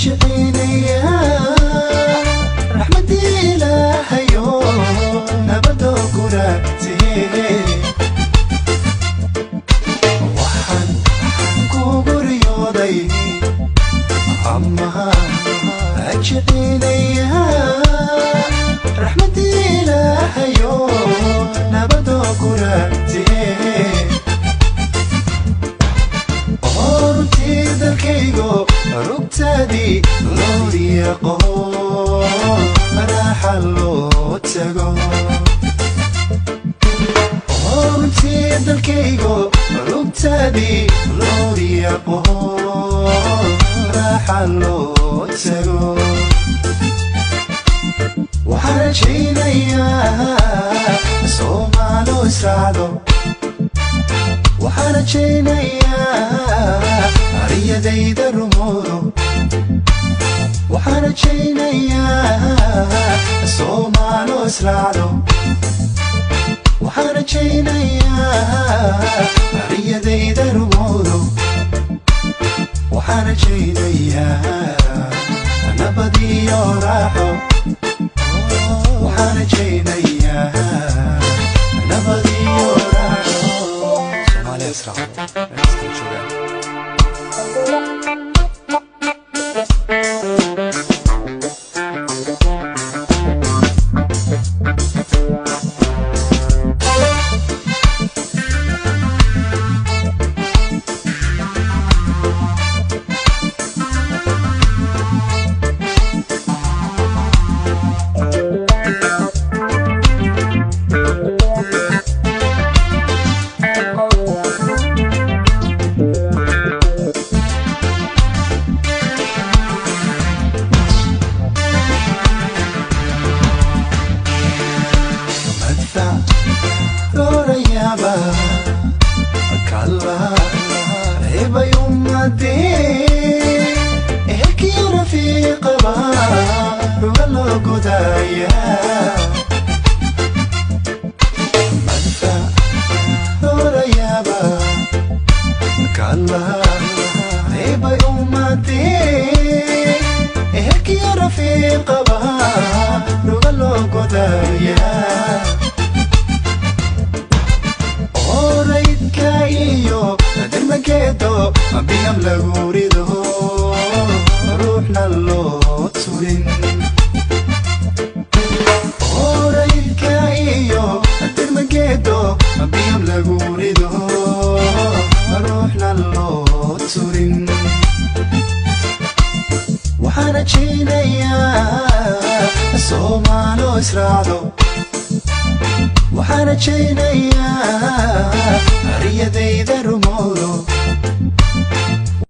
شقينيا رحمتي إلهيو نبدو كراتي وحن كوغريودي عمها شقينيا رحمتي إلهيو نبدو كراتي dalkaygo rugtadii loo riiqo raaxa loo tago runtii dalkaygo rugtadii loo riiqo raaxa loo tago waxaan rajaynayaa Soomaalo israacdo waxaan rajaynayaa ariyadayda rumoodo waxaan rajaynayaa Soomaalo israacdo waxaan rajaynayaa ariyadayda rumoodo waxaan rajaynayaa nabad iyo raaxo waxaan rajaynayaa nabad iyo raaxo Soomaaliya israacdo Rorayaba kalla heba yumade heki rafiqaba wala godaya madfa rorayaba kalla heba yumade heki rafiqaba wala godaya درمكيتو بيام لغوريدو روحنا اللو تسولين أوريكا إيو درمكيتو بيام لغوريدو روحنا اللو تسولين وحانا تشينيا Soomaalo israacdo waxaan rajaynayaa ariyadayda